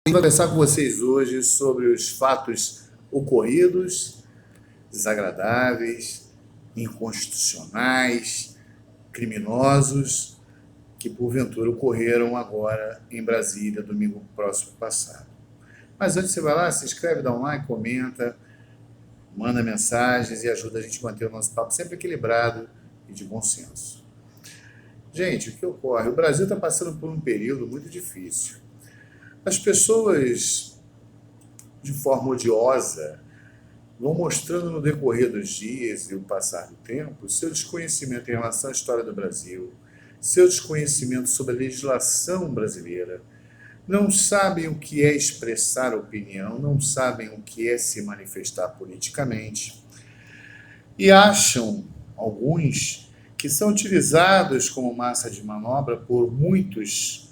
Vou conversar com vocês hoje sobre os fatos ocorridos, desagradáveis, inconstitucionais, criminosos, que porventura ocorreram agora em Brasília, domingo próximo passado. Mas antes você vai lá, se inscreve, dá um like, comenta, manda mensagens e ajuda a gente a manter o nosso papo sempre equilibrado e de bom senso. Gente, o que ocorre? O Brasil está passando por um período muito difícil. As pessoas, de forma odiosa, vão mostrando no decorrer dos dias e o passar do tempo seu desconhecimento em relação à história do Brasil, seu desconhecimento sobre a legislação brasileira, não sabem o que é expressar opinião, não sabem o que é se manifestar politicamente e acham, alguns, que são utilizados como massa de manobra por muitos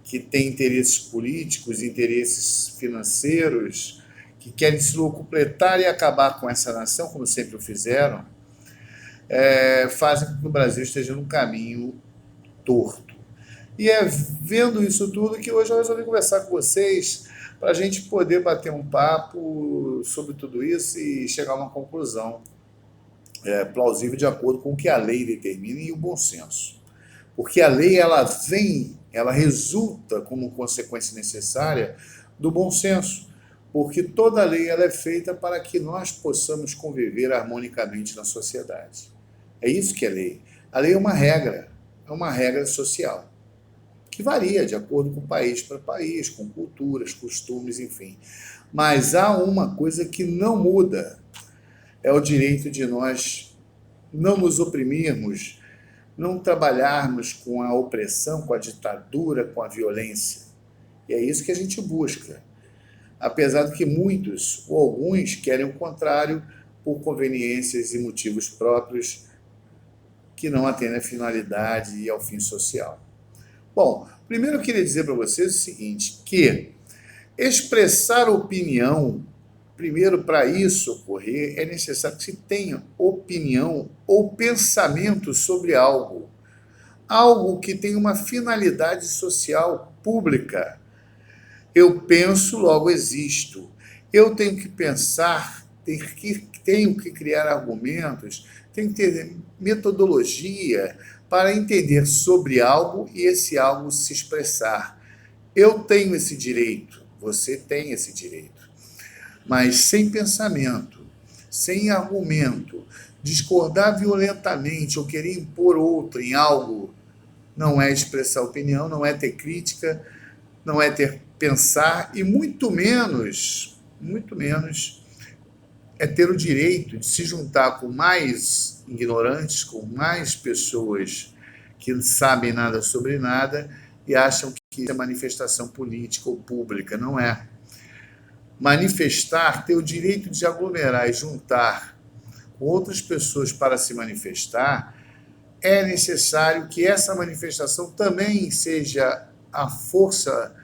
que têm interesses políticos, interesses financeiros, que querem se locupletar e acabar com essa nação, como sempre o fizeram, fazem com que o Brasil esteja num caminho torto. E é vendo isso tudo que hoje eu resolvi conversar com vocês para a gente poder bater um papo sobre tudo isso e chegar a uma conclusão plausível de acordo com o que a lei determina e o bom senso. Porque a lei ela resulta como consequência necessária do bom senso, porque toda lei ela é feita para que nós possamos conviver harmonicamente na sociedade. É isso que é lei. A lei é uma regra social, que varia de acordo com país para país, com culturas, costumes, enfim. Mas há uma coisa que não muda, é o direito de nós não nos oprimirmos, não trabalharmos com a opressão, com a ditadura, com a violência. E é isso que a gente busca. Apesar de que muitos ou alguns querem o contrário por conveniências e motivos próprios que não atendem à finalidade e ao fim social. Bom, primeiro eu queria dizer para vocês o seguinte, que expressar opinião, primeiro para isso ocorrer, é necessário que se tenha opinião ou pensamento sobre algo. Algo que tem uma finalidade social pública. Eu penso, logo existo. Eu tenho que pensar, tenho que criar argumentos, tenho que ter metodologia para entender sobre algo e esse algo se expressar. Eu tenho esse direito, você tem esse direito. Mas sem pensamento, sem argumento, discordar violentamente ou querer impor outro em algo, não é expressar opinião, não é ter crítica, não é ter pensar e muito menos é ter o direito de se juntar com mais ignorantes, com mais pessoas que não sabem nada sobre nada e acham que isso é manifestação política ou pública. Não é. Manifestar, ter o direito de aglomerar e juntar com outras pessoas para se manifestar, é necessário que essa manifestação também seja a força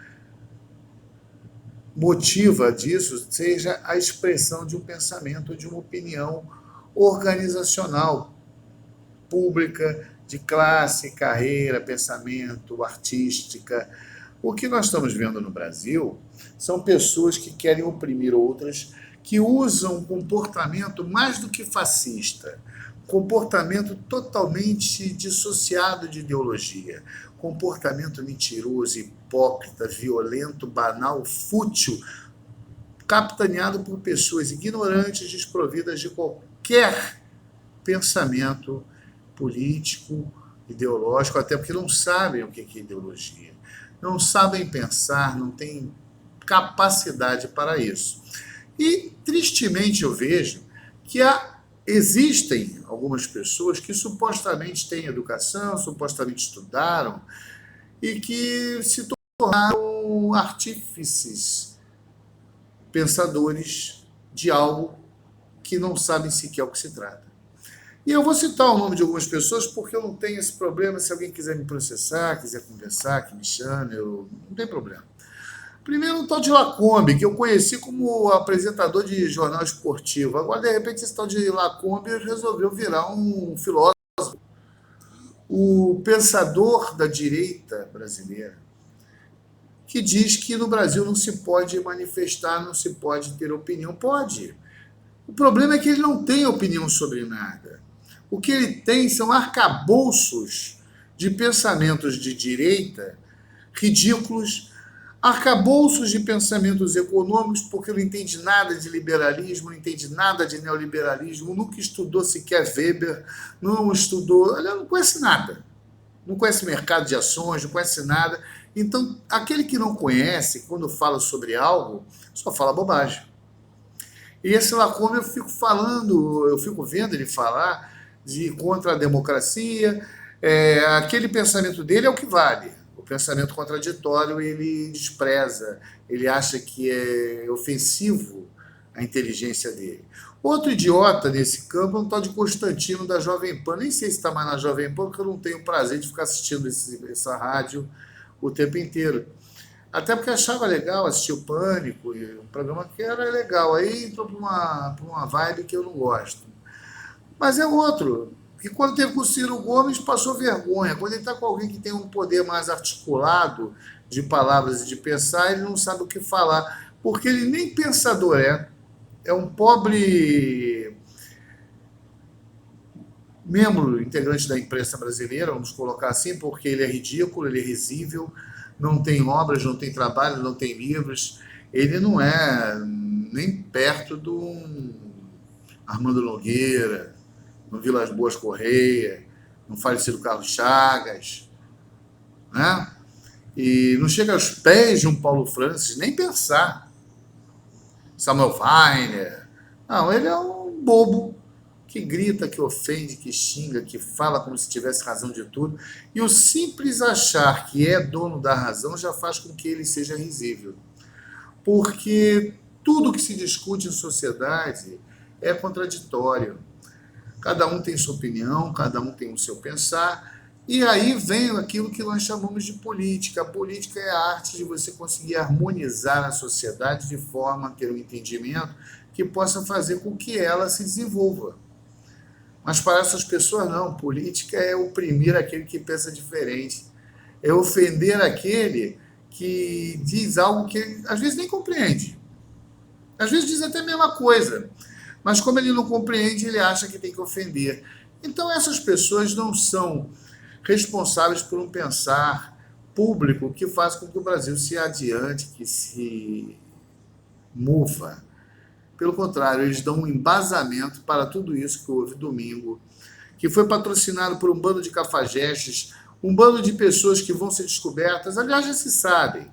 motiva disso, seja a expressão de um pensamento, de uma opinião organizacional, pública, de classe, carreira, pensamento, artística. O que nós estamos vendo no Brasil são pessoas que querem oprimir outras, que usam um comportamento mais do que fascista, comportamento totalmente dissociado de ideologia, comportamento mentiroso, hipócrita, violento, banal, fútil, capitaneado por pessoas ignorantes, desprovidas de qualquer pensamento político, ideológico, até porque não sabem o que é ideologia. Não sabem pensar, não têm capacidade para isso. E, tristemente, eu vejo que existem algumas pessoas que supostamente têm educação, supostamente estudaram, e que se tornaram artífices, pensadores de algo que não sabem sequer o que se trata. E eu vou citar o nome de algumas pessoas porque eu não tenho esse problema. Se alguém quiser me processar, quiser conversar, que me chame, não tem problema. Primeiro, um tal de Lacombe, que eu conheci como apresentador de jornal esportivo. Agora, de repente, esse tal de Lacombe resolveu virar um filósofo, o pensador da direita brasileira, que diz que no Brasil não se pode manifestar, não se pode ter opinião. Pode. O problema é que ele não tem opinião sobre nada. O que ele tem são arcabouços de pensamentos de direita ridículos, arcabouços de pensamentos econômicos, porque não entende nada de liberalismo, não entende nada de neoliberalismo, nunca estudou sequer Weber, não estudou, ele não conhece nada. Não conhece mercado de ações, não conhece nada. Então, aquele que não conhece, quando fala sobre algo, só fala bobagem. E esse Lacombe eu fico vendo ele falar de contra a democracia, aquele pensamento dele é o que vale. O pensamento contraditório ele despreza, ele acha que é ofensivo a inteligência dele. Outro idiota nesse campo é um tal de Constantino da Jovem Pan. Nem sei se está mais na Jovem Pan, porque eu não tenho o prazer de ficar assistindo essa rádio o tempo inteiro. Até porque achava legal assistir o Pânico, um programa que era legal. Aí entrou para uma vibe que eu não gosto. Mas é outro, que quando teve com o Ciro Gomes passou vergonha. Quando ele está com alguém que tem um poder mais articulado de palavras e de pensar, ele não sabe o que falar, porque ele nem pensador é um pobre membro integrante da imprensa brasileira, vamos colocar assim, porque ele é ridículo, ele é risível, não tem obras, não tem trabalho, não tem livros, ele não é nem perto do Armando Nogueira, no Vilas Boas Correia, no falecido Carlos Chagas, né? E não chega aos pés de um Paulo Francis, nem pensar. Samuel Weiner. Não, ele é um bobo que grita, que ofende, que xinga, que fala como se tivesse razão de tudo. E o simples achar que é dono da razão já faz com que ele seja risível. Porque tudo que se discute em sociedade é contraditório. Cada um tem sua opinião, cada um tem o seu pensar. E aí vem aquilo que nós chamamos de política. A política é a arte de você conseguir harmonizar a sociedade de forma a ter um entendimento que possa fazer com que ela se desenvolva. Mas para essas pessoas não, política é oprimir aquele que pensa diferente, é ofender aquele que diz algo que ele, às vezes nem compreende, às vezes diz até a mesma coisa, mas como ele não compreende, ele acha que tem que ofender. Então essas pessoas não são responsáveis por um pensar público que faz com que o Brasil se adiante, que se mova. Pelo contrário, eles dão um embasamento para tudo isso que houve domingo, que foi patrocinado por um bando de cafajestes, um bando de pessoas que vão ser descobertas. Aliás, já se sabem.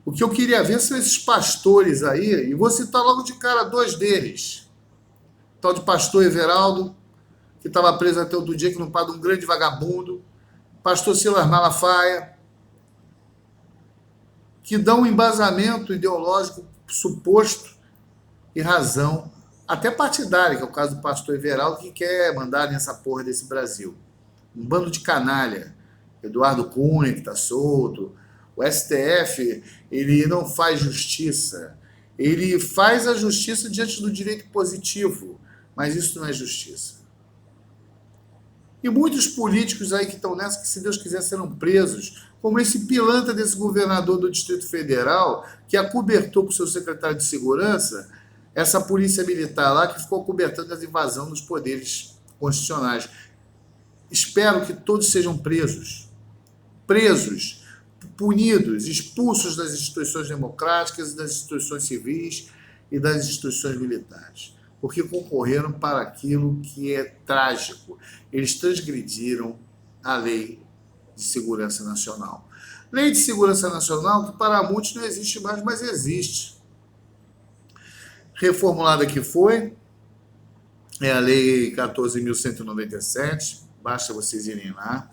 O que eu queria ver são esses pastores aí, e vou citar logo de cara dois deles. O tal de pastor Everaldo, que estava preso até outro dia, que não paga um grande vagabundo. Pastor Silas Malafaia, que dão um embasamento ideológico suposto e razão, até partidária, que é o caso do pastor Everaldo, que quer mandar nessa porra desse Brasil. Um bando de canalha. Eduardo Cunha, que está solto. O STF, ele não faz justiça. Ele faz a justiça diante do direito positivo, mas isso não é justiça. E muitos políticos aí que estão nessa, que se Deus quiser serão presos, como esse pilantra desse governador do Distrito Federal, que acobertou com o seu secretário de Segurança essa polícia militar lá, que ficou acobertando a invasão dos poderes constitucionais. Espero que todos sejam presos, punidos, expulsos das instituições democráticas, das instituições civis e das instituições militares, porque concorreram para aquilo que é trágico. Eles transgrediram a Lei de Segurança Nacional. Lei de Segurança Nacional que para muitos não existe mais, mas existe. Reformulada que foi, é a Lei 14.197, basta vocês irem lá.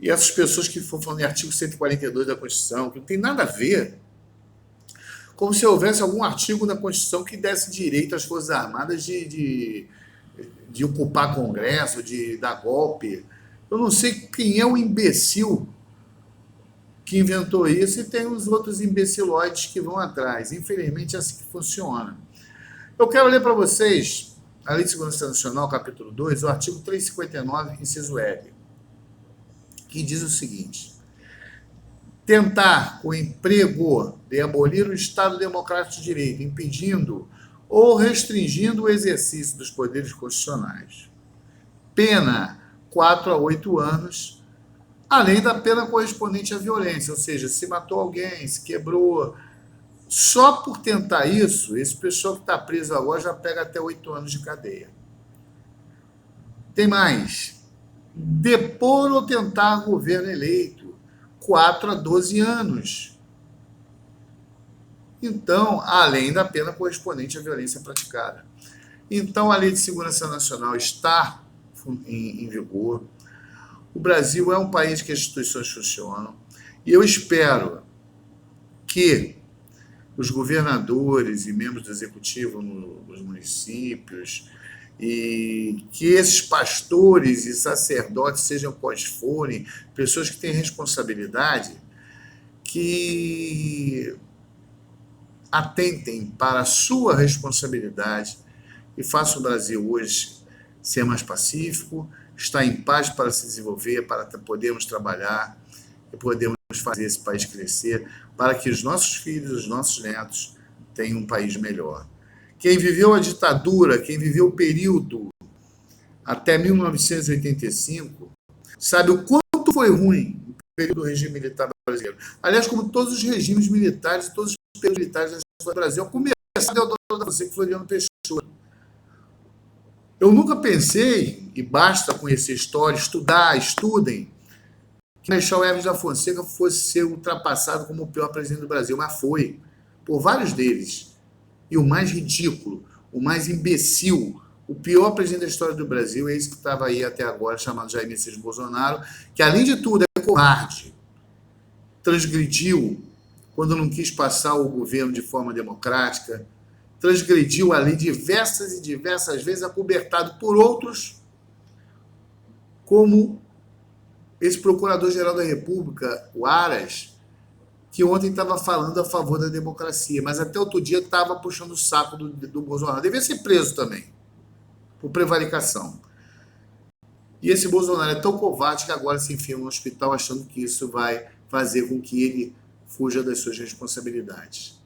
E essas pessoas que foram falando em artigo 142 da Constituição, que não tem nada a ver, como se houvesse algum artigo da Constituição que desse direito às Forças Armadas de ocupar Congresso, de dar golpe. Eu não sei quem é o imbecil que inventou isso, e tem os outros imbeciloides que vão atrás. Infelizmente é assim que funciona. Eu quero ler para vocês a Lei de Segurança Nacional, capítulo 2, o artigo 359, inciso L, que diz o seguinte: tentar, com o emprego, de abolir o Estado Democrático de Direito, impedindo ou restringindo o exercício dos poderes constitucionais. Pena 4 a 8 anos, além da pena correspondente à violência, ou seja, se matou alguém, se quebrou. Só por tentar isso, esse pessoal que está preso agora já pega até 8 anos de cadeia. Tem mais. Depor ou tentar governo eleito, 4 a 12 anos. Então, além da pena correspondente à violência praticada. Então, a Lei de Segurança Nacional está em vigor. O Brasil é um país que as instituições funcionam. E eu espero que os governadores e membros do executivo nos municípios, e que esses pastores e sacerdotes, sejam quais forem, pessoas que têm responsabilidade, que atentem para a sua responsabilidade e façam o Brasil hoje ser mais pacífico, estar em paz para se desenvolver, para podermos trabalhar e podermos fazer esse país crescer, para que os nossos filhos, os nossos netos tenham um país melhor. Quem viveu a ditadura, quem viveu o período até 1985, sabe o quanto foi ruim o período do regime militar brasileiro. Aliás, como todos os regimes militares, todos os períodos militares da história do Brasil, a começar da você que Floriano Peixoto. Eu nunca pensei, e basta conhecer a história, estudar, estudem, que Marechal Hermes da Fonseca fosse ser ultrapassado como o pior presidente do Brasil, mas foi, por vários deles. E o mais ridículo, o mais imbecil, o pior presidente da história do Brasil é esse que estava aí até agora, chamado Jair Messias Bolsonaro, que além de tudo é covarde, transgrediu quando não quis passar o governo de forma democrática, transgrediu a lei diversas e diversas vezes, acobertado por outros, como esse procurador-geral da República, o Aras, que ontem estava falando a favor da democracia, mas até outro dia estava puxando o saco do Bolsonaro. Devia ser preso também, por prevaricação. E esse Bolsonaro é tão covarde que agora se enfia no hospital achando que isso vai fazer com que ele fuja das suas responsabilidades.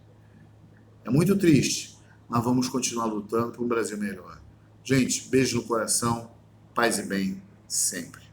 É muito triste, mas vamos continuar lutando por um Brasil melhor. Gente, beijo no coração, paz e bem, sempre.